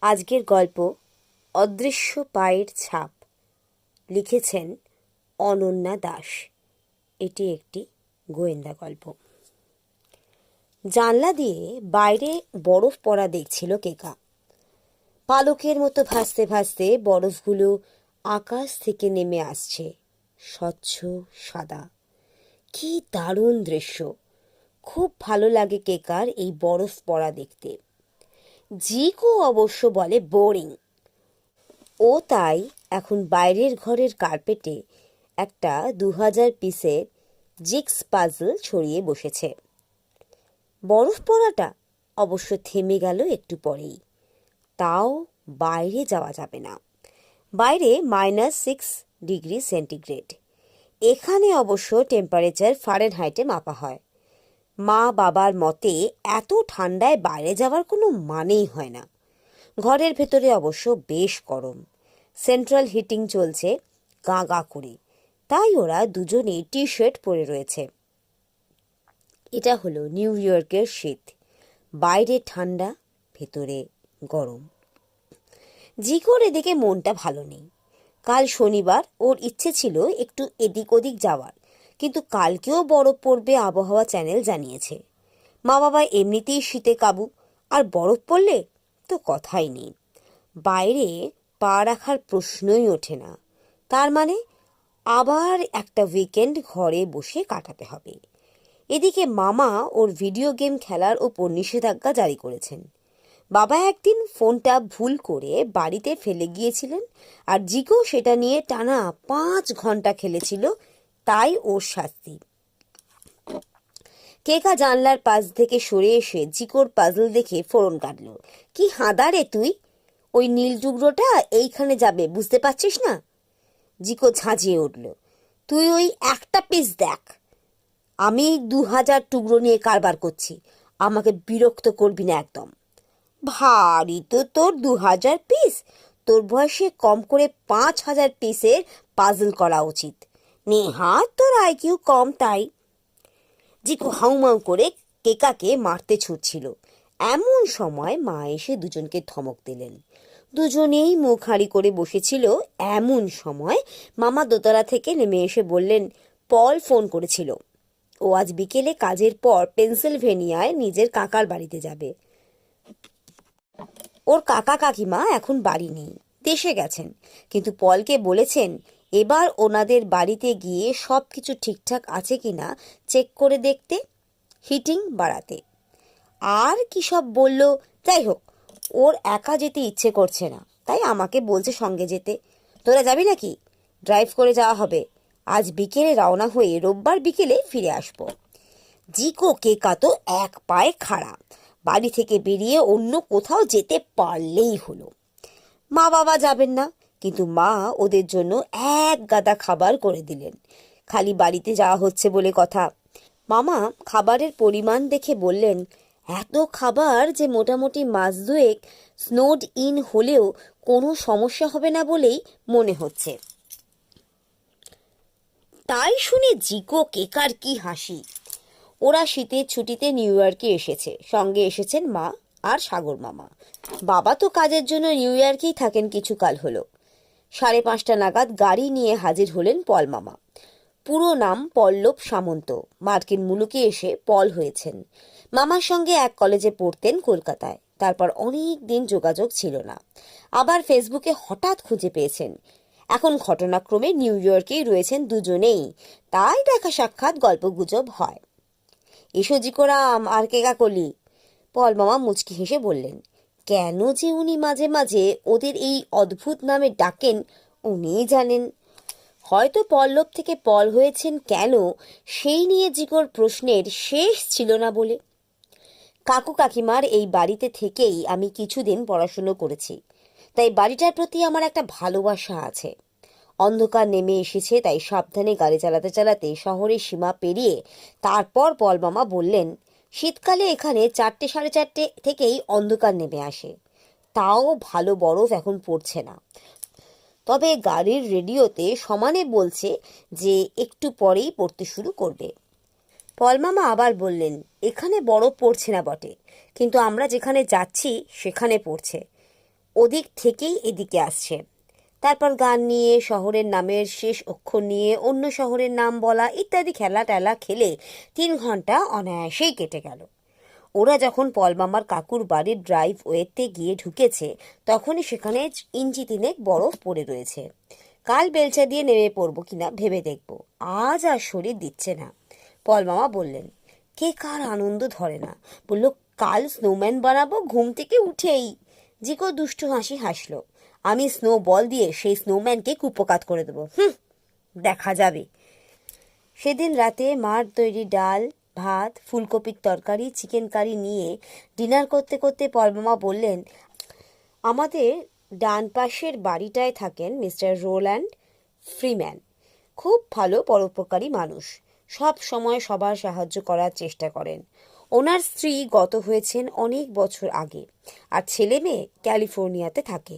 আজকের গল্প অদৃশ্য পায়ের ছাপ লিখেছেন অনন্যা দাস। এটি একটি গোয়েন্দা গল্প। জানলা দিয়ে বাইরে বরফ পড়া দেখছিল কেকা। পালকের মতো ভাসতে ভাসতে বরফগুলো আকাশ থেকে নেমে আসছে, স্বচ্ছ সাদা। কি দারুণ দৃশ্য! খুব ভালো লাগে কেকার এই বরফ পড়া দেখতে। জিকো অবশ্য বলে বোরিং। ও তাই এখন বাইরের ঘরের কার্পেটে একটা 2000 পিসের জিগস পাজল ছড়িয়ে বসেছে। বরফ পড়াটা অবশ্য থেমে গেল একটু পরেই। তাও বাইরে যাওয়া যাবে না। বাইরে -6 ডিগ্রি সেন্টিগ্রেড। এখানে অবশ্য টেম্পারেচার ফারেনহাইটে মাপা হয়। মা বাবার মতে এত ঠান্ডায় বাইরে যাওয়ার কোনো মানেই হয় না। ঘরের ভেতরে অবশ্য বেশ গরম, সেন্ট্রাল হিটিং চলছে গা গা করে, তাই ওরা দুজনে টি শার্ট পরে রয়েছে। এটা হলো নিউ ইয়র্কের শীত। বাইরে ঠান্ডা, ভেতরে গরম। জিকোর এদিকে মনটা ভালো নেই। কাল শনিবার, ওর ইচ্ছে ছিল একটু এদিক ওদিক যাওয়ার, কিন্তু কালকেও বরফ পড়বে আবহাওয়া চ্যানেল জানিয়েছে। মা বাবা এমনিতেই শীতে কাবু, আর বরফ পড়লে তো কথাই নেই। বাইরে পা রাখার প্রশ্নই ওঠে না। তার মানে আবার একটা উইকেন্ড ঘরে বসে কাটাতে হবে। এদিকে মামা ওর ভিডিও গেম খেলার ওপর নিষেধাজ্ঞা জারি করেছেন। বাবা একদিন ফোনটা ভুল করে বাড়িতে ফেলে গিয়েছিলেন, আর জিকো সেটা নিয়ে টানা 5 ঘন্টা খেলেছিল, তাই ওর শাস্তি। কেকা জানলার পাশ থেকে সরে এসে জিকোর পাজল দেখে ফোড়ন কাটল। কি হাঁদা রে তুই! ওই নীল টুকরোটা এইখানে যাবে, বুঝতে পারছিস না? জিকো ঝাঁঝিয়ে উঠল। তুই ওই একটা পিস দেখ, আমি 2000 টুকরো নিয়ে কারবার করছি। আমাকে বিরক্ত করবি না একদম। ভারী তো তোর 2000 পিস। তোর বয়সে কম করে 5000 পিসের পাজল করা উচিত। নেহা, তোর আইকিউ কম তাই। জিকো হাউমাউ করে কেকাকে মারতে ছুটছিল। এমন সময় মা এসে দুজনকে ধমক দিলেন। দুজনেই মুখ হাঁড়ি করে বসেছিল। এমন সময় মামা দোতলা থেকে নেমে এসে বললেন, পল ফোন করেছিল। ও আজ বিকেলে কাজের পর পেনসিলভেনিয়ায় নিজের কাকার বাড়িতে যাবে। ওর কাকা কাকিমা এখন বাড়ি নেই, দেশে গেছেন, কিন্তু পলকে বলেছেন এবার ওনাদের বাড়িতে গিয়ে সব কিছু ঠিকঠাক আছে কিনা চেক করে দেখতে, হিটিং বাড়াতে। আর কি সব বলল, যাই হোক, ওর একা যেতে ইচ্ছে করছে না, তাই আমাকে বলছে সঙ্গে যেতে। তোরা যাবি নাকি? ড্রাইভ করে যাওয়া হবে। আজ বিকেলে রওনা হয়ে রোববার বিকেলে ফিরে আসবো। জিকো কেকা তো এক পায়ে খাড়া। বাড়ি থেকে বেরিয়ে অন্য কোথাও যেতে পারলেই হলো। মা বাবা যাবেন না, কিন্তু মা ওদের জন্য এক গাদা খাবার করে দিলেন। খালি বাড়িতে যাওয়া হচ্ছে বলে কথা। মামা খাবারের পরিমাণ দেখে বললেন, এত খাবার যে মোটামুটি মাস দুয়েক স্নোড ইন হলেও কোনো সমস্যা হবে না বলেই মনে হচ্ছে। তাই শুনে জিকো কেকার কি হাসি। ওরা শীতের ছুটিতে নিউ ইয়র্কে এসেছে, সঙ্গে এসেছেন মা আর সাগর মামা। বাবা তো কাজের জন্য নিউ ইয়র্কেই থাকেন কিছুকাল হলো। 5:30 নাগাদ গাড়ি নিয়ে হাজির হলেন পল মামা। পুরো নাম পল্লব সামন্ত। মার্কিন মুলুকে এসে পল হয়েছেন। মামার সঙ্গে এক কলেজে পড়তেন কলকাতায়। তারপর অনেক দিন যোগাযোগ ছিল না। আবার ফেসবুকে হঠাৎ খুঁজে পেয়েছেন। এখন ঘটনাক্রমে নিউ ইয়র্কেই রয়েছেন দুজনেই, তাই দেখা সাক্ষাৎ গল্পগুজব হয়। এসো জিকোরাম আর কেকা কলি। পল মামা মুচকি হেসে বললেন। কেন যে উনি মাঝে মাঝে ওদের এই অদ্ভুত নামে ডাকেন উনিই জানেন। হয়তো পল্লব থেকে পল হয়েছেন কেন, সেই নিয়ে জিকোর প্রশ্নের শেষ ছিল না বলে। কাকু কাকিমার এই বাড়িতে থেকেই আমি কিছুদিন পড়াশুনো করেছি, তাই বাড়িটার প্রতি আমার একটা ভালোবাসা আছে। অন্ধকার নেমে এসেছে, তাই সাবধানে গাড়ি চালাতে চালাতে শহরের সীমা পেরিয়ে তারপর পল মামা বললেন, শীতকালে এখানে 4টে 4:30 থেকেই অন্ধকার নেমে আসে। তাও ভালো বরফ এখন পড়ছে না, তবে গাড়ির রেডিওতে সমানে বলছে যে একটু পরেই পড়তে শুরু করবে। পল মামা আবার বললেন, এখানে বরফ পড়ছে না বটে, কিন্তু আমরা যেখানে যাচ্ছি সেখানে পড়ছে। ওদিক থেকেই এদিকে আসছে। তারপর গান নিয়ে, শহরের নামের শেষ অক্ষর নিয়ে অন্য শহরের নাম বলা ইত্যাদি খেলা টেলা খেলে 3 ঘন্টা অনায়াসেই কেটে গেল। ওরা যখন পলমামার কাকুর বাড়ির ড্রাইভ ওয়েতে গিয়ে ঢুকেছে তখনই সেখানে ইঞ্চি 3 বরফ পড়ে রয়েছে। কাল বেলচা দিয়ে নেমে পড়বো কিনা ভেবে দেখব, আজ আর শরীর দিচ্ছে না। পলমামা বললেন, কে কার আনন্দ ধরে না। বলল, কাল স্নোম্যান বানাবো ঘুম থেকে উঠেই। জিকো দুষ্টু হাসি হাসলো। আমি স্নো বল দিয়ে সেই স্নোম্যানকে কুপোকাত করে দেবো। দেখা যাবে। সেদিন রাতে মার তৈরি ডাল, ভাত, ফুলকপির তরকারি, চিকেন কারি নিয়ে ডিনার করতে করতে পলমামা বললেন, আমাদের ডান পাশের বাড়িটায় থাকেন মিস্টার রোল্যান্ড ফ্রিম্যান। খুব ভালো পরোপকারী মানুষ, সব সময় সবার সাহায্য করার চেষ্টা করেন। ওনার স্ত্রী গত হয়েছেন অনেক বছর আগে, আর ছেলে মেয়ে ক্যালিফোর্নিয়াতে থাকে।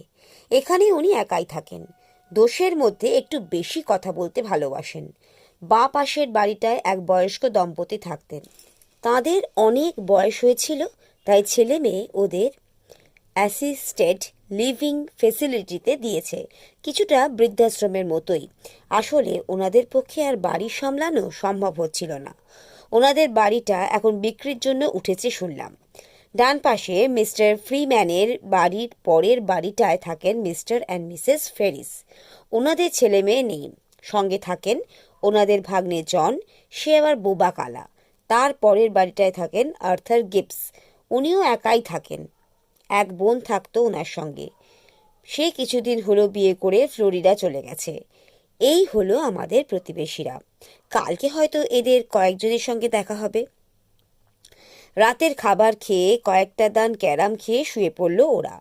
এখানে উনি একাই থাকেন। দোষের মধ্যে একটু বেশি কথা বলতে ভালোবাসেন। বাঁ পাশের বাড়িটায় এক বয়স্ক দম্পতি থাকতেন। তাদের অনেক বয়স হয়েছিল, তাই ছেলে মেয়ে ওদের অ্যাসিস্টেড লিভিং ফেসিলিটিতে দিয়েছে, কিছুটা বৃদ্ধাশ্রমের মতোই। আসলে ওনাদের পক্ষে আর বাড়ি সামলানো সম্ভব হচ্ছিল না। ওনাদের বাড়িটা এখন বিক্রির জন্য উঠেছে শুনলাম। ডান পাশে মিস্টার ফ্রিম্যানের বাড়ির পরের বাড়িটায় থাকেন মিস্টার অ্যান্ড মিসেস ফেরিস। ওনাদের ছেলে মেয়ে নেই। সঙ্গে থাকেন ওনাদের ভাগ্নে জন, সে আবার বোবা কালা। তার পরের বাড়িটায় থাকেন আর্থার গিবস, উনিও একাই থাকেন। এক বোন থাকতো ওনার সঙ্গে, সে কিছুদিন হলো বিয়ে করে ফ্লোরিডা চলে গেছে। এই হলো আমাদের প্রতিবেশীরা। কালকে হয়তো এদের কয়েকজনের সঙ্গে দেখা হবে। রাতের খাবার খেয়ে কয়েকটা দান ক্যারাম খেয়ে শুয়ে পড়ল ওরা।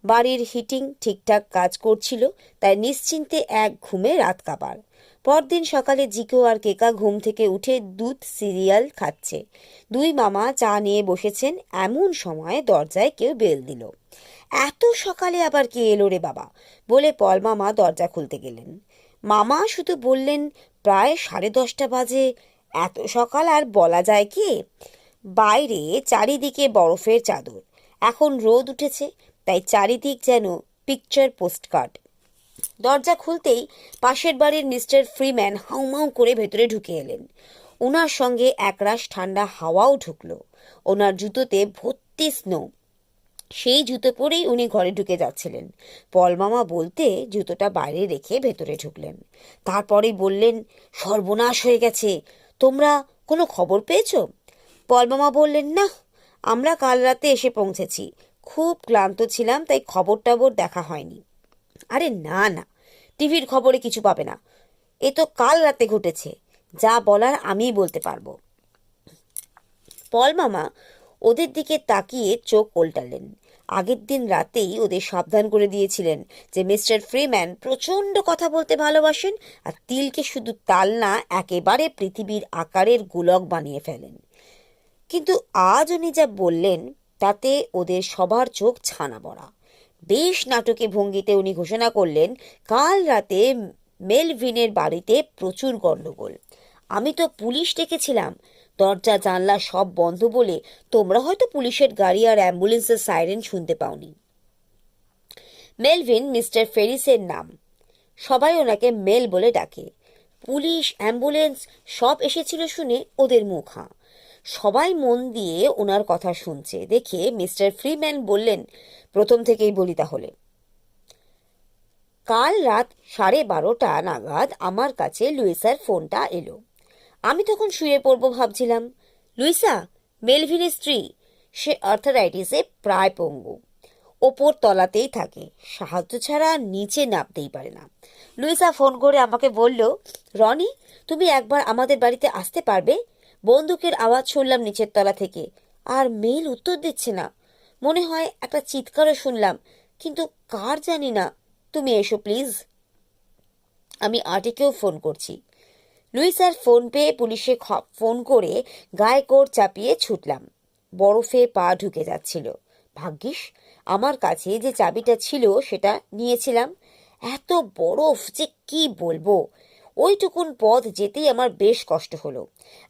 বাড়ির হিটিং ঠিকঠাক কাজ করছিল, তাই নিশ্চিন্তে এক ঘুমে রাত কাবার। পরদিন সকালে জিকো আর কেকা ঘুম থেকে উঠে দুধ সিরিয়াল খাচ্ছে। দুই মামা চা নিয়ে বসেছেন, এমন সময় দরজায় কেউ বেল দিল। এত সকালে আবার কে এলো রে বাবা, বলে পল মামা দরজা খুলতে গেলেন। মামা শুধু বললেন, প্রায় 10:30 বাজে, এত সকাল আর বলা যায় কি। বাইরে চারিদিকে বরফের চাদর, এখন রোদ উঠেছে, তাই চারিদিক যেন পিকচার পোস্টকার্ড। দরজা খুলতেই পাশের বাড়ির মিস্টার ফ্রিম্যান হাউমাউ করে ভেতরে ঢুকে এলেন। ওনার সঙ্গে একরাশ ঠান্ডা হাওয়াও ঢুকলো। ওনার জুতোতে ভর্তি স্নো। সেই জুতো পরেই উনি ঘরে ঢুকে যাচ্ছিলেন। পলমামা বলতে জুতোটা বাইরে রেখে ভেতরে ঢুকলেন। তারপরেই বললেন, সর্বনাশ হয়ে গেছে, তোমরা কোনো খবর পেয়েছো? পলমামা বললেন, না, আমরা কাল রাতে এসে পৌঁছেছি, খুব ক্লান্ত ছিলাম, তাই খবর টবর দেখা হয়নি। আরে না না, টিভির খবরে কিছু পাবে না, এ তো কাল রাতে ঘটেছে, যা বলার আমিই বলতে পারবো। পলমামা ওদের দিকে তাকিয়ে চোখ ওল্টালেন। আগের দিন রাতেই ওদের সাবধান করে দিয়েছিলেন যে মিস্টার ফ্রিম্যান প্রচণ্ড কথা বলতে ভালোবাসেন, আর তিলকে শুধু তাল না, একেবারে পৃথিবীর আকারের গোলক বানিয়ে ফেলেন। কিন্তু আজ উনি যা বললেন তাতে ওদের সবার চোখ ছানা বড়া। বেশ নাটকে ভঙ্গিতে উনি ঘোষণা করলেন, কাল রাতে মেলভিনের বাড়িতে প্রচুর গণ্ডগোল। আমি তো পুলিশ ডেকেছিলাম, দরজা জানলা সব বন্ধ বলে তোমরা হয়তো পুলিশের গাড়ি আর অ্যাম্বুলেন্সের সাইরেন শুনতে পাওনি। মেলভিন মিস্টার ফেরিসের নাম, সবাই ওনাকে মেল বলে ডাকে। পুলিশ, অ্যাম্বুলেন্স সব এসেছিল শুনে ওদের মুখ হাঁ। সবাই মন দিয়ে ওনার কথা শুনছে দেখে মিস্টার ফ্রিম্যান বললেন, প্রথম থেকেই বলি তাহলে। কাল রাত 12:30 নাগাদ আমার কাছে লুইসার ফোনটা এলো। আমি তখন শুয়ে পড়বো ভাবছিলাম। লুইসা মেলভিনের স্ত্রী, সে আর্থারাইটিসে প্রায় পঙ্গু, ওপর তলাতেই থাকে, সাহায্য ছাড়া নিচে নামতেই পারে না। লুইসা ফোন করে আমাকে বলল, রনি, তুমি একবার আমাদের বাড়িতে আসতে পারবে? বন্দুকের আওয়াজ শুনলাম নিচের তলা থেকে, আর মেল উত্তর দিচ্ছে না। মনে হয় একটা চিৎকারও শুনলাম, কিন্তু কার জানি না। তুমি এসো প্লিজ। আমি আর্টিকেও ফোন করছি। লুইসার ফোন পেয়ে পুলিশে ফোন করে গায়ে কোট চাপিয়ে ছুটলাম। বরফে পা ঢুকে যাচ্ছিল। ভাগ্যিস আমার কাছে যে চাবিটা ছিল সেটা নিয়েছিলাম। এত বরফ যে কি বলবো। ওইটুকুন পথ যেতেই আমার বেশ কষ্ট হলো।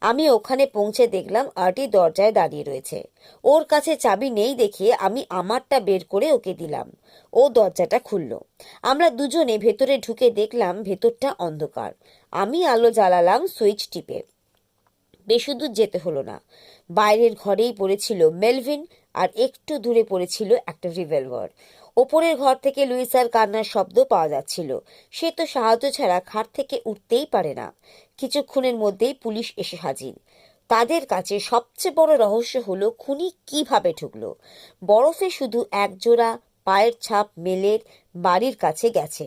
আমি ওখানে পৌঁছে দেখলাম আর্টি দরজায় দাঁড়িয়ে রয়েছে। ওর কাছে চাবি নেই দেখে আমি আমারটা বের করে ওকে দিলাম। ও দরজাটা খুলল। আমরা দুজনে ভেতরে ঢুকে দেখলাম ভেতরটা অন্ধকার। আমি আলো জ্বালালাম সুইচ টিপে। বেশি দূর যেতে হলো না। বাইরের ঘরেই পড়েছিল মেলভিন, আর একটু দূরে পড়েছিল একটা রিভলভার। ওপরের ঘর থেকে লুইসার কান্নার শব্দ পাওয়া যাচ্ছিল। সে তো সাহায্য ছাড়া খাট থেকে উঠতেই পারে না। কিছুক্ষণের মধ্যেই পুলিশ এসে হাজির। তাদের কাছে সবচেয়ে বড় রহস্য হলো খুনি কিভাবে ঢুকলো। বরফে শুধু এক জোড়া পায়ের ছাপ মেলের বাড়ির কাছে গেছে।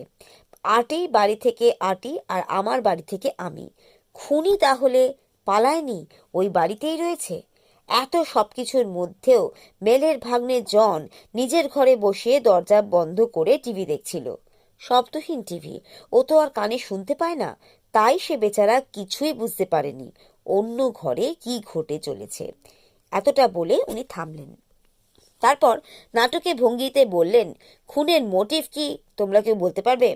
আটি বাড়ি থেকে আটি, আর আমার বাড়ি থেকে আমি। খুনি তাহলে পালায়নি, ওই বাড়িতেই রয়েছে। এত সবকিছুর মধ্যেও মেলের ভাগ্নে জন নিজের ঘরে বসে দরজা বন্ধ করে টিভি দেখছিল। শব্দহীন টিভি। ও তো আর কানে শুনতে পায় না, তাই সে বেচারা কিছুই বুঝতে পারেনি অন্য ঘরে কি ঘটে চলেছে। এতটা বলে উনি থামলেন। তারপর নাটকে ভঙ্গিতে বললেন, খুনের মোটিভ কি তোমরা কেউ বলতে পারবে?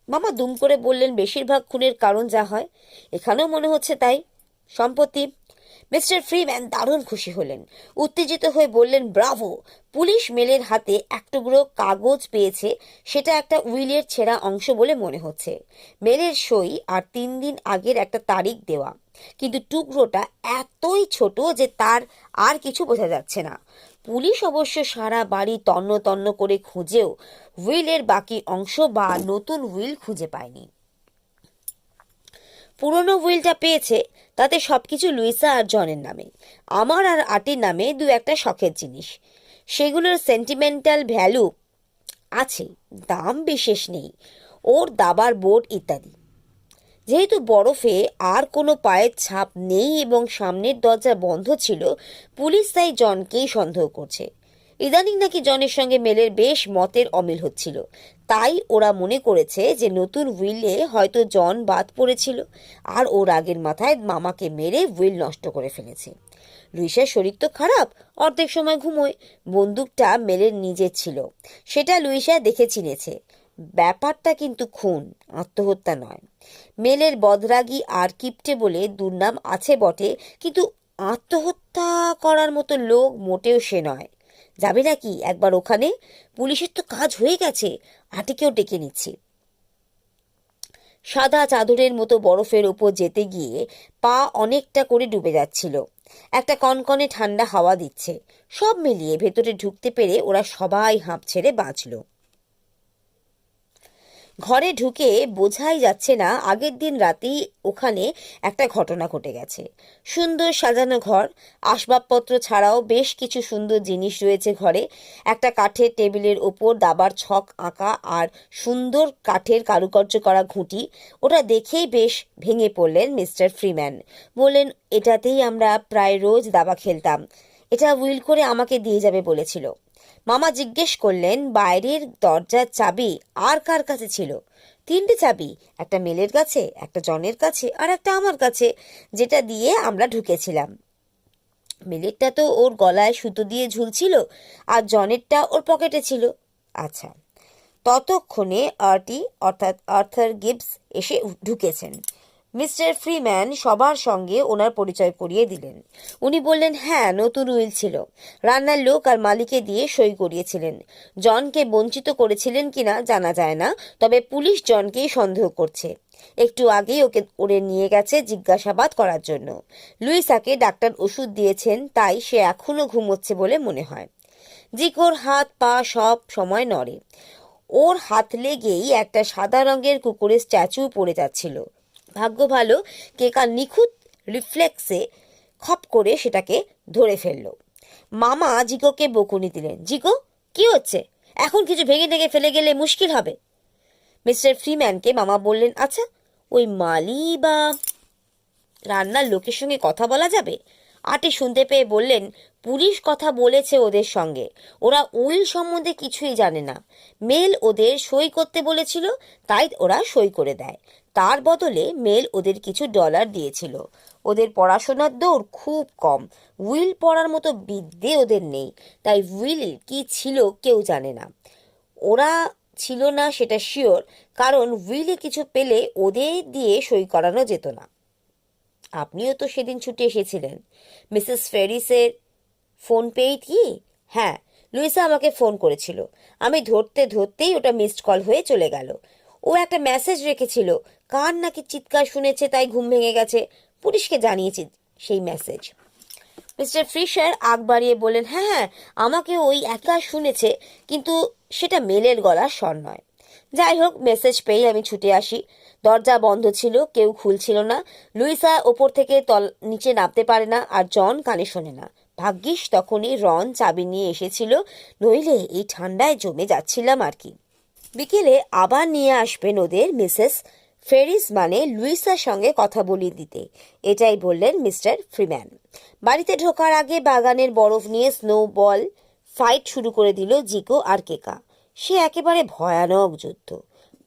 মামা দুম করে বললেন, বেশিরভাগ খুনের কারণ যা হয়, এখানেও মনে হচ্ছে তাই। সম্পত্তি। মিস্টার ফ্রিম্যান দারুণ খুশি হলেন। উত্তেজিত হয়ে বললেন, ব্রাভো! পুলিশ মেলের হাতে এক টুকরো কাগজ পেয়েছে। সেটা একটা উইলের ছেঁড়া অংশ বলে মনে হচ্ছে। মেলের সই আর 3 দিন আগের একটা তারিখ দেওয়া, কিন্তু টুকরোটা এতই ছোট যে তার আর কিছু বোঝা যাচ্ছে না। পুলিশ অবশ্য সারা বাড়ি তন্ন তন্ন করে খুঁজেও উইলের বাকি অংশ বা নতুন উইল খুঁজে পায়নি। পুরনো উইলটা পেয়েছে, তাতে সবকিছু লুইসা আর জনের নামে। আমার আর আটির নামে দু একটা শখের জিনিস। সেগুলোর সেন্টিমেন্টাল ভ্যালু আছে, দাম বিশেষ নেই। ওর দাবার বোর্ড ইত্যাদি। যেহেতু বরফে আর কোনো পায়ের ছাপ নেই এবং সামনের দরজা বন্ধ ছিল, পুলিশ তাই জনকেই সন্দেহ করছে। ইদানিং নাকি জনের সঙ্গে মেলের বেশ মতের অমিল হচ্ছিল, তাই ওরা মনে করেছে যে নতুন উইলে হয়তো জন বাদ পড়েছিল, আর ওর আগের মাথায় মামাকে মেরে উইল নষ্ট করে ফেলেছে। লুইসের শরীর তো খারাপ, অর্ধেক সময় ঘুমোয়। বন্দুকটা মেলের নিজের ছিল, সেটা লুইসা দেখে চিনেছে। ব্যাপারটা কিন্তু খুন, আত্মহত্যা নয়। মেলের বদরাগী আর কিপটে বলে দুর্নাম আছে বটে, কিন্তু আত্মহত্যা করার মতো লোক মোটেও সে নয়। যাবে নাকি একবার ওখানে? পুলিশের তো কাজ হয়ে গেছে, আটিকেও ডেকে নিচ্ছি। সাদা চাদরের মতো বরফের ওপর যেতে গিয়ে পা অনেকটা করে ডুবে যাচ্ছিল। একটা কনকনে ঠান্ডা হাওয়া দিচ্ছে। সব মিলিয়ে ভেতরে ঢুকতে পেরে ওরা সবাই হাঁপ ছেড়ে বাঁচল। ঘরে ঢুকে বোঝাই যাচ্ছে না আগের দিন রাতেই ওখানে একটা ঘটনা ঘটে গেছে। সুন্দর সাজানো ঘর, আসবাবপত্র ছাড়াও বেশ কিছু সুন্দর জিনিস রয়েছে ঘরে। একটা কাঠের টেবিলের ওপর দাবার ছক আঁকা আর সুন্দর কাঠের কারুকার্য করা ঘুঁটি। ওটা দেখেই বেশ ভেঙে পড়লেন মিস্টার ফ্রিম্যান। বললেন, এটাতেই আমরা প্রায় রোজ দাবা খেলতাম। এটা উইল করে আমাকে দিয়ে যাবে বলেছিল। মামা জিজ্ঞেস করলেন, বাইরের দরজার চাবি আর কার কাছে ছিল? 3টে চাবি, একটা মেলের কাছে, একটা জনের কাছে, আর একটা আমার কাছে, যেটা দিয়ে আমরা ঢুকেছিলাম। মেলেরটা তো ওর গলায় সুতো দিয়ে ঝুলছিল, আর জনেরটা ওর পকেটে ছিল। আচ্ছা, ততক্ষণে আর্টি অর্থাৎ আর্থার গিবস এসে ঢুকেছেন। মিস্টার ফ্রিম্যান সবার সঙ্গে ওনার পরিচয় করিয়ে দিলেন। উনি বললেন, হ্যাঁ, নতুন উইল ছিল। রান্নার লোক আর মালিকে দিয়ে সই করিয়েছিলেন। জনকে বঞ্চিত করেছিলেন কিনা জানা যায় না, তবে পুলিশ জনকেই সন্দেহ করছে। একটু আগেই ওকে ওরে নিয়ে গেছে জিজ্ঞাসাবাদ করার জন্য। লুইসাকে ডাক্তার ওষুধ দিয়েছেন, তাই সে এখনো ঘুমোচ্ছে বলে মনে হয়। জিকোর হাত পা সব সময় নড়ে। ওর হাত লেগেই একটা সাদা রঙের কুকুরের স্ট্যাচু পড়ে যাচ্ছিল। ভাগ্য ভালো, কেকা নিখুঁত রিফ্লেক্সে খপ করে সেটাকে ধরে ফেলল। মামা জিকোকে বকুনি দিলেন, জিকো, কি হচ্ছে? এখন কিছু ভেঙে টেঙে ফেলে গেলে মুশকিল হবে। মিস্টার ফ্রিম্যানকে মামা বললেন, আচ্ছা, ওই মালি বা রান্নার লোকের সঙ্গে কথা বলা যাবে? আটি শুনতে পেয়ে বললেন, পুলিশ কথা বলেছে ওদের সঙ্গে। ওরা উইল সম্বন্ধে কিছুই জানে না। মেল ওদের সই করতে বলেছিল, তাই ওরা সই করে দেয়। তার বদলে মেল ওদের কিছু ডলার দিয়েছিল। ওদের পড়াশোনার দৌড় খুব কম, উইল পড়ার মতো বিদ্যে ওদের নেই, তাই উইল কি ছিল কেউ জানে না। ওরা ছিল না সেটা শিওর, কারণ উইলে কিছু পেলে ওদের দিয়ে সই করানো যেত না। আপনিও তো সেদিন ছুটে এসেছিলেন। মিসেস ফেরিসের ফোন পেয়ে কি? হ্যাঁ, লুইসা আমাকে ফোন করেছিল। আমি ধরতে ধরতেই ওটা মিসড কল হয়ে চলে গেল। ও একটা মেসেজ রেখেছিল, কার নাকি চিৎকার শুনেছে তাই ঘুম ভেঙে গেছে। পুলিশকে জানিয়েছি সেই মেসেজ। মিস্টার ফিশার আগ বাড়িয়ে বললেন, হ্যাঁ হ্যাঁ, আমাকে ওই একা শুনেছে, কিন্তু সেটা মেলের গলার স্বর নয়। যাই হোক, মেসেজ পেয়ে আমি ছুটে আসি। দরজা বন্ধ ছিল, কেউ খুলছিল না। লুইসা ওপর থেকে নিচে নামতে পারে না, আর জন কানে শোনে না। ভাগ্যিস তখনই রন চাবি নিয়ে এসেছিল, নইলে এই ঠান্ডায় জমে যাচ্ছিলাম আর কি। বিকেলে আবার নিয়ে আসবেন ওদের মিসেস ফেরিস, মানে লুইসার সঙ্গে কথা বলিয়ে দিতে, এটাই বললেন মিস্টার ফ্রিম্যান। বাড়িতে ঢোকার আগে বাগানের বরফ নিয়ে স্নোবল ফাইট শুরু করে দিল জিকো আর কেকা। সে একেবারে ভয়ানক যুদ্ধ।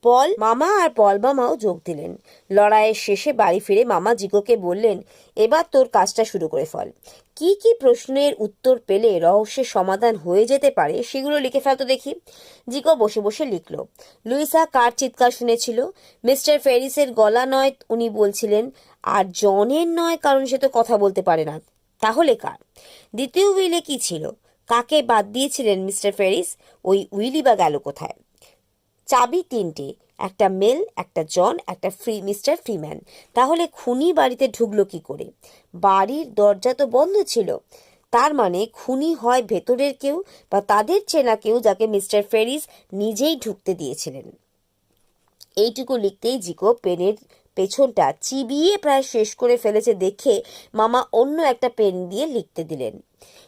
পল মামা আর পল মামাও যোগ দিলেন। লড়াইয়ের শেষে বাড়ি ফিরে মামা জিকোকে বললেন, এবার তোর কাজটা শুরু করে ফেল। কি কি প্রশ্নের উত্তর পেলে রহস্যের সমাধান হয়ে যেতে পারে সেগুলো লিখে ফেলতো দেখি। জিকো বসে বসে লিখল। লুইসা কার চিৎকার শুনেছিল? মিস্টার ফেরিসের গলা নয়, উনি বলছিলেন। আর জনের নয়, কারণ সে তো কথা বলতে পারে না। তাহলে কার? দ্বিতীয় উইলে কি ছিল? কাকে বাদ দিয়েছিলেন মিস্টার ফেরিস? ওই উইলি বা গেল কোথায়? চাবি তিনটে, একটা মেল, একটা জন, একটা মিস্টার ফ্রিম্যান। তাহলে খুনি বাড়িতে ঢুকলো কি করে? বাড়ির দরজা তো বন্ধ ছিল। তার মানে খুনি হয় ভেতরের কেউ, বা তাদের চেনা কেউ যাকে মিস্টার ফেরিস নিজেই ঢুকতে দিয়েছিলেন। এইটুকু লিখতেই জিকো পেনের পেছনটা চিবিয়ে প্রায় শেষ করে ফেলেছে দেখে মামা অন্য একটা পেন দিয়ে লিখতে দিলেন।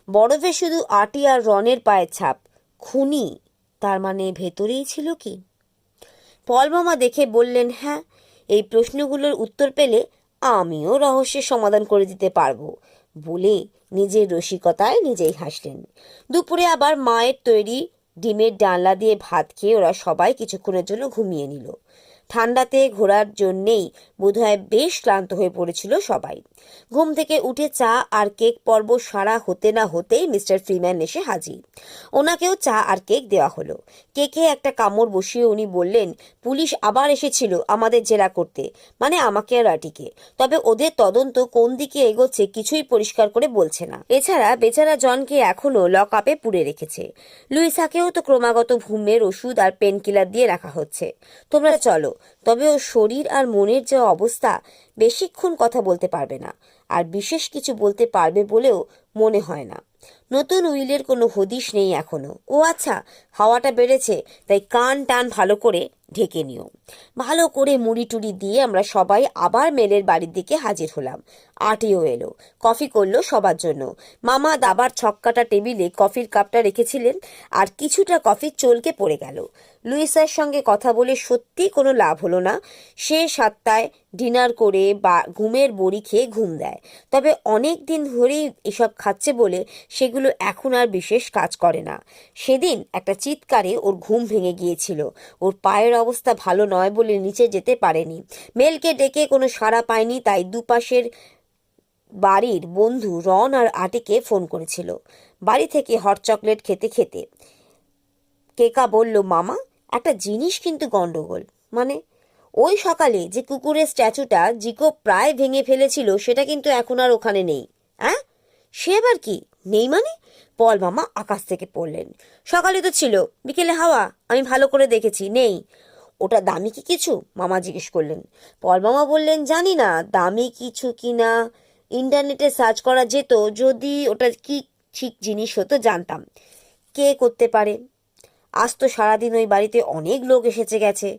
বরফে শুধু আটি আর রনের পায়ের ছাপ। খুনি তার মানে ভেতরেই ছিল কি? পল মামা দেখে বললেন, হ্যাঁ, এই প্রশ্নগুলোর উত্তর পেলে আমিও রহস্যের সমাধান করে দিতে পারবো, বলে নিজের রসিকতায় নিজেই হাসলেন। দুপুরে আবার মায়ের তৈরি ডিমের ডালনা দিয়ে ভাত খেয়ে ওরা সবাই কিছুক্ষণের জন্য ঘুমিয়ে নিল। ঠান্ডাতে ঘোরার জন্যেই বোধহয় বেশ ক্লান্ত হয়ে পড়েছিল সবাই। ঘুম থেকে উঠে চা আর কেক পর্ব সারা হতে না হতেই মিস্টার ফ্রিম্যান এসে হাজির। ওনাকেও চা আর কেক দেওয়া হলো। কেকে একটা কামড় বসিয়ে উনি বললেন, পুলিশ আবার এসেছিল আমাদের জেরা করতে, মানে আমাকে আর আটিকে। তবে ওদের তদন্ত কোন দিকে এগোচ্ছে কিছুই পরিষ্কার করে বলছে না। এছাড়া বেচারা জনকে এখনো লক আপে পুড়ে রেখেছে। লুইসাকেও তো ক্রমাগত ঘুমের ওষুধ আর পেনকিলার দিয়ে রাখা হচ্ছে। তোমরা চলো, তবে ওর শরীর আর মনের যে অবস্থা, বেশিক্ষণ কথা বলতে পারবে না, আর বিশেষ কিছু বলতে পারবে বলেও মনে হয় না। নতুন উইলের কোনো হদিশ নেই এখনো। ও আচ্ছা, হাওয়াটা বেড়েছে, তাই কান টান ভালো করে ঢেকে নিও। ভালো করে মুড়ি টুড়ি দিয়ে আমরা সবাই আবার মেলের বাড়ির দিকে হাজির হলাম। আটিও এলো, কফি করলো সবার জন্য। মামা দাবার ছক্কাটা টেবিলে কফির কাপটা রেখেছিলেন, আর কিছুটা কফি চলকে পড়ে গেল। লুইসার সঙ্গে কথা বলে সত্যি কোনো লাভ হলো না। সে 7টায় ডিনার করে বা ঘুমের বড়ি খেয়ে ঘুম দেয়। তবে অনেক দিন ধরেই এসব খাচ্ছে বলে সেগুলো এখন আর বিশেষ কাজ করে না। সেদিন একটা চিৎকারে ওর ঘুম ভেঙে গিয়েছিল। ওর পায়ের অবস্থা ভালো নয় বলে নিচে যেতে পারেনি। মেলকে ডেকে কোনো সাড়া পায়নি, তাই দুপাশের বাড়ির বন্ধু রন আর আটিকে ফোন করেছিল। বাড়ি থেকে হট চকলেট খেতে খেতে কেকা বলল, মামা, একটা জিনিস কিন্তু গন্ডগোল। মানে? ওই সকালে যে কুকুরের স্ট্যাচুটা জিকো প্রায় ভেঙে ফেলেছিল, সেটা কিন্তু এখন আর ওখানে নেই। হ্যাঁ, সে আবার কি নেই মানে? পল মামা আকাশ থেকে পড়লেন। সকালে তো ছিল, বিকেলে হাওয়া, আমি ভালো করে দেখেছি, নেই। ওটা দামি কি কিছু? মামা জিজ্ঞেস করলেন। পল মামা বললেন, জানি না দামি কিছু কি না, ইন্টারনেটে সার্চ করা যেত। যদি ওটা কি ঠিক জিনিস হতো জানতাম। কে করতে পারে? আজ তো সারাদিন ওই বাড়িতে অনেক লোক এসেছে গেছে,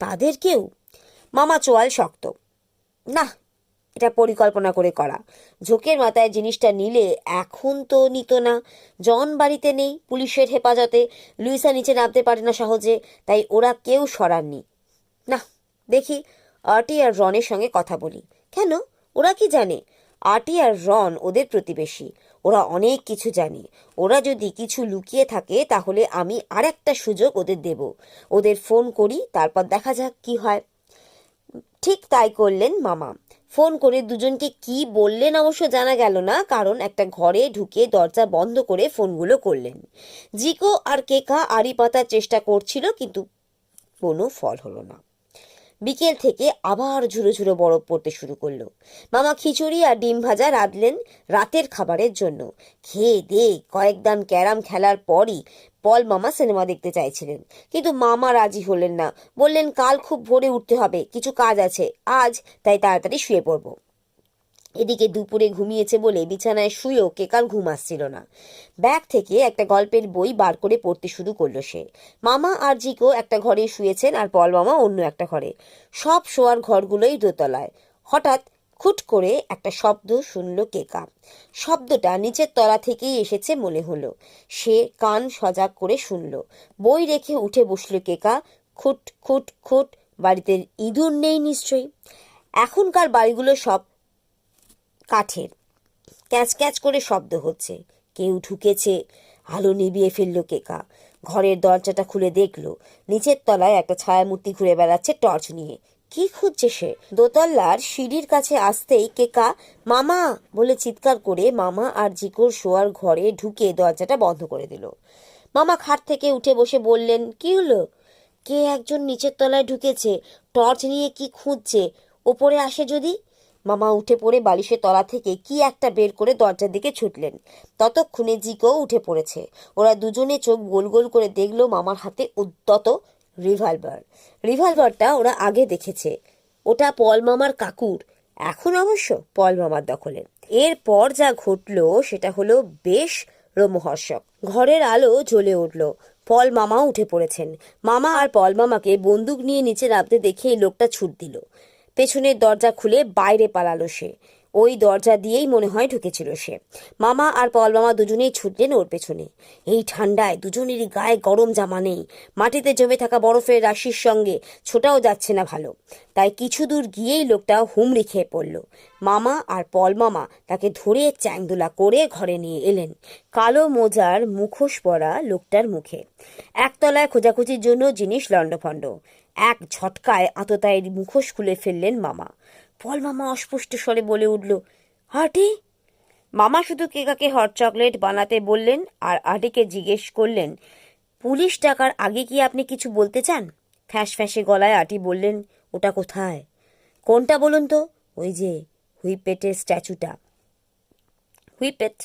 তাদের কেউ? মামা চোয়াল শক্ত। না, এটা পরিকল্পনা করে করা। ঝোঁকের মাথায় জিনিসটা নিলে এখন তো নিত না। জন বাড়িতে নেই, পুলিশের হেফাজতে। লুইসা নিচে নামতে পারে না সহজে, তাই ওরা কেউ সরাননি। না, দেখি আর্টি আর রনের সঙ্গে কথা বলি। কেন? ওরা কি জানে? আর্টি আর রন ওদের প্রতিবেশী, ওরা অনেক কিছু জানে। ওরা যদি কিছু লুকিয়ে থাকে তাহলে আমি আরেকটা সুযোগ ওদের দেব। ওদের ফোন করি, তারপর দেখা যাক কি হয়। ঠিক তাই করলেন মামা। ফোন করে দুজনকে কি বললেন অবশ্য জানা গেল না, কারণ একটা ঘরে ঢুকে দরজা বন্ধ করে ফোনগুলো করলেন। জিকো আর কেকা আড়ি পাতার চেষ্টা করছিল, কিন্তু কোনো ফল হলো না। বিকেল থেকে আবার ঝুড়ো ঝুড়ো বরফ পড়তে শুরু করলো। মামা খিচুড়ি আর ডিম ভাজা রাঁধলেন রাতের খাবারের জন্য। খেয়ে দিয়ে কয়েক দান ক্যারাম খেলার পরই পল মামা সিনেমা দেখতে চাইছিলেন, কিন্তু মামা রাজি হলেন না। বললেন কাল খুব ভোরে উঠতে হবে, কিছু কাজ আছে আজ, তাই তাড়াতাড়ি শুয়ে পড়বো। এদিকে দুপুরে ঘুমিয়েছে বলে বিছানায় শুয়েও কেকার ঘুম আসছিল না। ব্যাগ থেকে একটা গল্পের বই বার করে পড়তে শুরু করলো সে। মামা আর জিকো একটা ঘরে শুয়েছেন আর পল মামা অন্য একটা ঘরে। সব শোয়ার ঘরগুলোই দোতলায়। হঠাৎ খুট করে একটা শব্দ শুনল কেকা। শব্দটা নিচের তলা থেকেই এসেছে মনে হলো। সে কান সজাগ করে শুনল। বই রেখে উঠে বসল কেকা। খুট খুট খুট। বাড়িতে ইঁদুর নেই নিশ্চয়ই। এখনকার বাড়িগুলো সব কাঠের। ক্যাচ ক্যাচ করে শব্দ হচ্ছে। কেউ ঢুকেছে। আলো নিভিয়ে ফেলল কেকা। ঘরের দরজাটা খুলে দেখলো নিচের তলায় একটা ছায়ামূর্তি ঘুরে বেড়াচ্ছে টর্চ নিয়ে। কি খুঁজছে সে? দোতলার সিঁড়ির কাছে আসতেই কেকা মামা বলে চিৎকার করে মামা আর জিকোর শোয়ার ঘরে ঢুকে দরজাটা বন্ধ করে দিল। মামা খাট থেকে উঠে বসে বললেন, কি হলো? কে একজন নিচের তলায় ঢুকেছে, টর্চ নিয়ে কি খুঁজছে? ওপরে আসে যদি। মামা উঠে পড়ে বালিশের তলা থেকে কি একটা বের করে দরজার দিকে ছুটলেন। ততক্ষণে জিকো উঠে পড়েছে। ওরা দুজনে চোখ গোল গোল করে দেখলো মামার হাতে উদ্যত রিভলভার। রিভলভারটা ওরা আগে দেখেছে। ওটা পল মামার কাকুর, এখন অবশ্য পল মামার দখলে। এরপর যা ঘটলো সেটা হলো বেশ রোমহর্ষক। ঘরের আলো জ্বলে উঠল। পল মামাও উঠে পড়েছেন। মামা আর পল মামাকে বন্দুক নিয়ে নিচে নামতে দেখে লোকটা ছুট দিল। পেছনের দরজা খুলে বাইরে পালালো সে। ওই দরজা দিয়েই মনে হয় ঢুকেছিল সে। মামা আর পল মামা দুজনেই ছুটলেন ওর পেছনে। এই ঠান্ডায় দুজনেরই গায়ে গরম জামা নেই। মাটিতে জমে থাকা বরফের রাশির সঙ্গে ছোটাও যাচ্ছে না ভালো। তাই কিছু দূর গিয়েই লোকটা হুমড়ি খেয়ে পড়ল। মামা আর পল মামা তাকে ধরে চ্যাংদোলা করে ঘরে নিয়ে এলেন। কালো মোজার মুখোশ পরা লোকটার মুখে একতলায় খোঁজাখুঁজির জন্য জিনিস লণ্ডভণ্ড। এক ঝটকায় আততায়ীর মুখোশ খুলে ফেললেন মামা। পল মামা অস্পষ্ট স্বরে বলে উঠল, আটি। মামা শুধু কেকাকে হট চকলেট বানাতে বললেন আর আটিকে জিজ্ঞেস করলেন, পুলিশ ডাকার আগে কি আপনি কিছু বলতে চান? ফ্যাঁস ফ্যাঁসে গলায় আটি বললেন, ওটা কোথায়? কোনটা বলুন তো? ওই যে হুইপেটের স্ট্যাচুটা। হুইপেট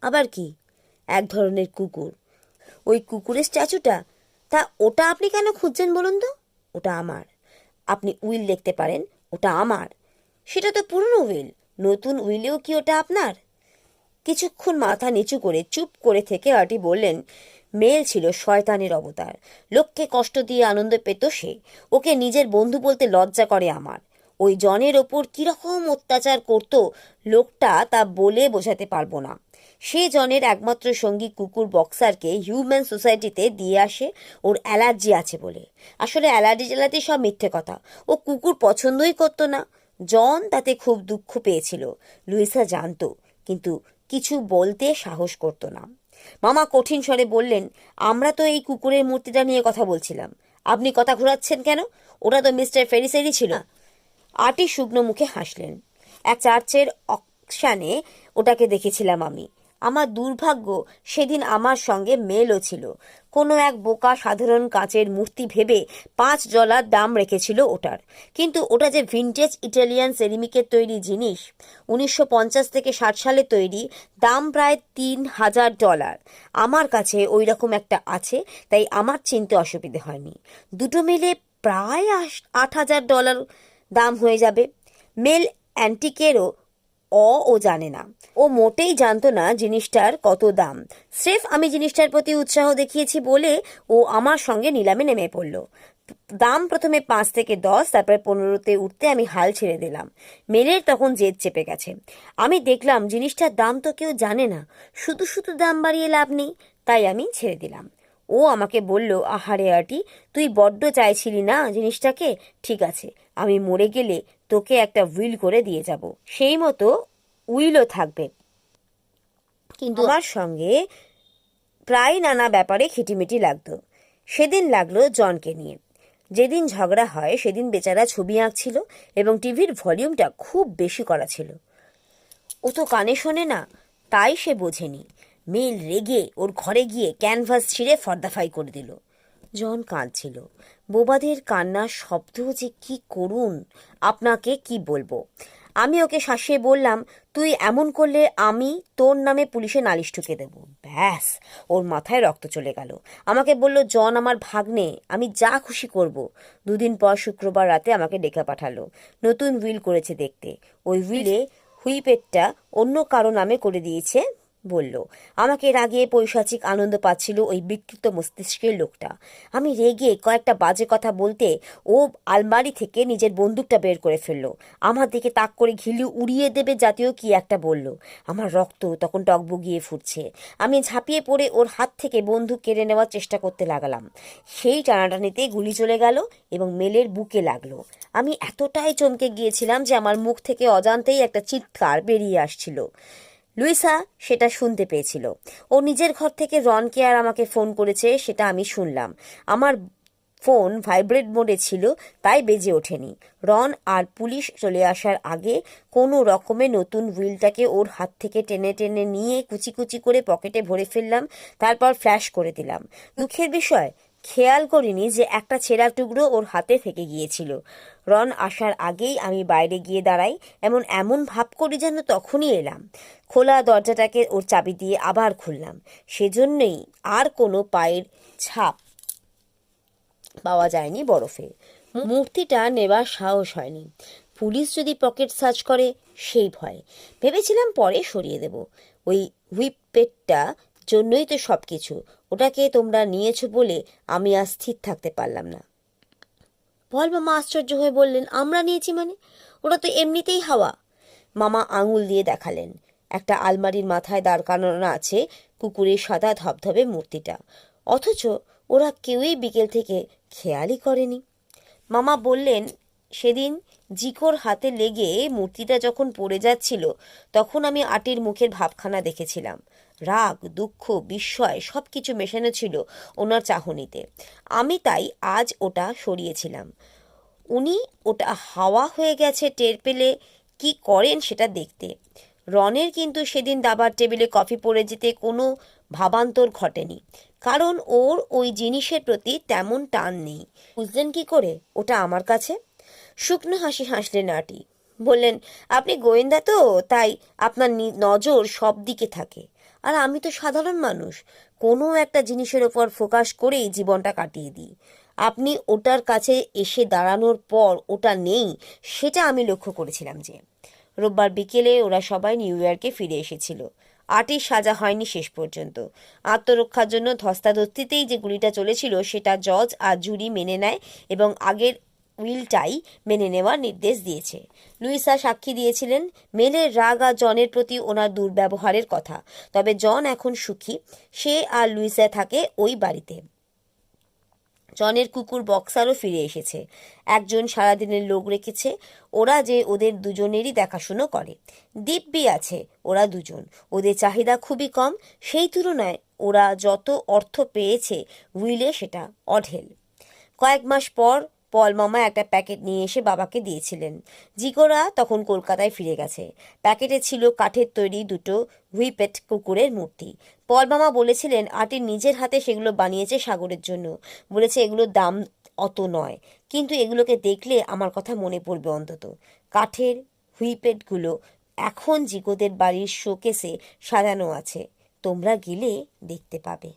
আবার কি? এক ধরনের কুকুর। ওই কুকুরের স্ট্যাচুটা? তা ওটা আপনি কেন খুঁজছেন বলুন তো? ওটা আমার। আপনি উইল দেখতে পারেন, ওটা আমার। সেটা তো পুরনো উইল। নতুন উইলেও কি ওটা আপনার? কিছুক্ষণ মাথা নিচু করে চুপ করে থেকে আটি বললেন, মেল ছিল শয়তানের অবতার। লোককে কষ্ট দিয়ে আনন্দ পেত সে। ওকে নিজের বন্ধু বলতে লজ্জা করে আমার। ওই জনের ওপর কিরকম অত্যাচার করত লোকটা তা বলে বোঝাতে পারবো না। সে জনের একমাত্র সঙ্গী কুকুর বক্সারকে হিউম্যান সোসাইটিতে দিয়ে আসে ওর অ্যালার্জি আছে বলে। আসলে অ্যালার্জি জ্বালাতে সব মিথ্যে কথা। ও কুকুর পছন্দই করতো না। জন তাতে খুব দুঃখ পেয়েছিল। লুইসা জানতো, কিন্তু কিছু বলতে সাহস করতো না। মামা কঠিন স্বরে বললেন, আমরা তো এই কুকুরের মূর্তিটা নিয়ে কথা বলছিলাম। আপনি কথা ঘোরাচ্ছেন কেন? ওটা তো মিস্টার ফেরিসেরই ছিল। আটি শুকনো মুখে হাসলেন। এক চার্চের অকশানে ওটাকে দেখেছিলাম আমি। আমার দুর্ভাগ্য সেদিন আমার সঙ্গে মেলও ছিল। কোনো এক বোকা সাধারণ কাচের মূর্তি ভেবে $5 দাম রেখেছিল ওটার। কিন্তু ওটা যে ভিনটেজ ইটালিয়ান সেরামিকের তৈরি জিনিস, 1950 থেকে 60 সালে তৈরি, দাম প্রায় $3000। আমার কাছে ওই রকম একটা আছে, তাই আমার চিনতে অসুবিধে হয়নি। দুটো মিলে প্রায় $8000 দাম হয়ে যাবে। মেল অ্যান্টিকেরও ও জানে না। ও মোটেই জানতো না জিনিসটার কত দাম। স্রেফ আমি জিনিসটার প্রতি উৎসাহ দেখিয়েছি বলে ও আমার সঙ্গে নিলামে নেমে পড়ল। দাম প্রথমে 5 থেকে 10, তারপরে 15-তে উঠতে আমি হাল ছেড়ে দিলাম। মেলের তখন জেদ চেপে গেছে। আমি দেখলাম জিনিসটার দাম তো কেউ জানে না, শুধু শুধু দাম বাড়িয়ে লাভ নেই, তাই আমি ছেড়ে দিলাম। ও আমাকে বলল, আহারে আটি, তুই বড্ড চাইছিলি না জিনিসটাকে। ঠিক আছে, আমি মরে গেলে তোকে একটা উইল করে দিয়ে যাব। সেই মতো উইলও থাকবে, কিন্তু আমার সঙ্গে প্রায় নানা ব্যাপারে খিটিমিটি লাগতো। সেদিন লাগলো জনকে নিয়ে। যেদিন ঝগড়া হয় সেদিন বেচারা ছবি আঁকছিল এবং টিভির ভলিউমটা খুব বেশি করা ছিল। ও তো কানে শোনে না, তাই সে বোঝেনি। মেল রেগে ওর ঘরে গিয়ে ক্যানভাস ছিঁড়ে ফর্দাফাই করে দিল। জন কাঁদছিল। বোবাদের কান্নার শব্দ যে কি করুণ, আপনাকে কি বলবো। আমি ওকে শাসিয়ে বললাম, তুই এমন করলে আমি তোর নামে পুলিশে নালিশ ঠুকে দেবো। ব্যাস, ওর মাথায় রক্ত চলে গেল। আমাকে বলল, জন আমার ভাগ্নে, আমি যা খুশি করব। দুদিন পর শুক্রবার রাতে আমাকে ডেকে পাঠালো। নতুন উইল করেছে দেখতে। ওই উইলে হুইপেটটা অন্য কারো নামে করে দিয়েছে বলল। আমাকে রাগিয়ে পৈশাচিক আনন্দ পাচ্ছিল ওই বিকৃত মস্তিষ্কের লোকটা। আমি রেগে কয়েকটা বাজে কথা বলতে ও আলমারি থেকে নিজের বন্দুকটা বের করে ফেললো। আমার দিকে তাক করে ঘিলু উড়িয়ে দেবে জাতীয় কি একটা বলল। আমার রক্ত তখন টকবগিয়ে ফুটছে। আমি ঝাঁপিয়ে পড়ে ওর হাত থেকে বন্দুক কেড়ে নেওয়ার চেষ্টা করতে লাগলাম। সেই টানাটানিতে গুলি চলে গেল এবং মেলের বুকে লাগলো। আমি এতটাই চমকে গিয়েছিলাম যে আমার মুখ থেকে অজান্তেই একটা চিৎকার বেরিয়ে আসছিল। লুইসা সেটা শুনতে পেয়েছিল। ও নিজের ঘর থেকে রনকে আর আমাকে ফোন করেছে, সেটা আমি শুনলাম। আমার ফোন ভাইব্রেট মোডে ছিল, তাই বেজে ওঠেনি। রন আর পুলিশ চলে আসার আগে কোনো রকমে নতুন হুইলটাকে ওর হাত থেকে টেনে টেনে নিয়ে কুচি কুচি করে পকেটে ভরে ফেললাম। তারপর ফ্ল্যাশ করে দিলাম। দুঃখের বিষয়, খেয়াল করিনি যে একটা ছেঁড়া টুকরো ওর হাতে থেকে গিয়েছিল। রন আসার আগেই আমি বাইরে গিয়ে দাঁড়াই, এমন ভাব করি যেন তখনই এলাম। খোলা দরজাটাকে ওর চাবি দিয়ে আবার খুললাম। সেজন্যই আর কোনো পায়ের ছাপ পাওয়া যায়নি বরফে। মূর্তিটা নেবার সাহস হয়নি। পুলিশ যদি পকেট সার্চ করে সেই ভয়। ভেবেছিলাম পরে সরিয়ে দেব। ওই হুইপেটটা জন্যই তো সব কিছু। ওটাকে তোমরা নিয়েছো বলে আমি আর স্থির থাকতে পারলাম না। বল মামা আশ্চর্য হয়ে বললেন, আমরা নিয়েছি মানে? ওটা তো এমনিতেই হাওয়া। মামা আঙুল দিয়ে দেখালেন। একটা আলমারির মাথায় দাঁড় করানো আছে কুকুরের সাদা ধবধবে মূর্তিটা। অথচ ওরা কেউই বিকেল থেকে খেয়ালই করেনি। মামা বললেন, সেদিন জিকোর হাতে লেগে মূর্তিটা যখন পড়ে যাচ্ছিল তখন আমি আটির মুখের ভাবখানা দেখেছিলাম। রাগ, দুঃখ, বিস্ময় সব কিছু মেশানো ছিল ওনার চাহনিতে। আমি তাই আজ ওটা সরিয়েছিলাম। উনি ওটা হাওয়া হয়ে গেছে টের পেলে কি করেন সেটা দেখতে। রনের কিন্তু সেদিন দাবার টেবিলে কফি পড়ে যেতে কোনো ভাবান্তর ঘটেনি, কারণ ওর ওই জিনিসের প্রতি তেমন টান নেই। বুঝলেন কি করে ওটা আমার কাছে? শুকনো হাসি হাসলেন আটি। বললেন, আপনি গোয়েন্দা তো, তাই আপনার নজর সব দিকে থাকে। আর আমি তো সাধারণ মানুষ, কোনো একটা জিনিসের ওপর ফোকাস করেই জীবনটা কাটিয়ে দিই। আপনি ওটার কাছে এসে দাঁড়ানোর পর ওটা নেই, সেটা আমি লক্ষ্য করেছিলাম। যে রোববার বিকেলে ওরা সবাই নিউ ইয়র্কে ফিরে এসেছিল। আটির সাজা হয়নি শেষ পর্যন্ত। আত্মরক্ষার জন্য ধস্তাধস্তিতেই যে গুলিটা চলেছিল সেটা জজ আর জুরি মেনে নেয় এবং আগের উইলটাই মেনে নেওয়ার নির্দেশ দিয়েছে। লুইসা সাক্ষী দিয়েছিলেন মেলের রাগ আর জনের প্রতি ওনার দুর্ব্যবহারের কথা। তবে জন এখন সুখী। সে আর লুইসা থাকে ওই বাড়িতে। জনের কুকুর বক্সারও ফিরে এসেছে। একজন সারাদিনের লোক রেখেছে। ওরা যে ওদের দুজনেরই দেখাশুনো করে। দিব্যি আছে ওরা দুজন। ওদের চাহিদা খুবই কম। সেই তুলনায় ওরা যত অর্থ পেয়েছে উইলে সেটা অঢেল। কয়েক মাস পর পল মামা একটা প্যাকেট নিয়ে এসে বাবাকে দিয়েছিলেন। জিকোরা তখন কলকাতায় ফিরে গেছে। প্যাকেটে ছিল কাঠের তৈরি দুটো হুইপেট কুকুরের মূর্তি। পল মামা বলেছিলেন আটির নিজের হাতে সেগুলো বানিয়েছে সাগরের জন্য। বলেছে এগুলোর দাম অত নয়, কিন্তু এগুলোকে দেখলে আমার কথা মনে পড়বে অন্তত। কাঠের হুইপেটগুলো এখন জিকোদের বাড়ির শোকেসে সাজানো আছে। তোমরা গেলে দেখতে পাবে।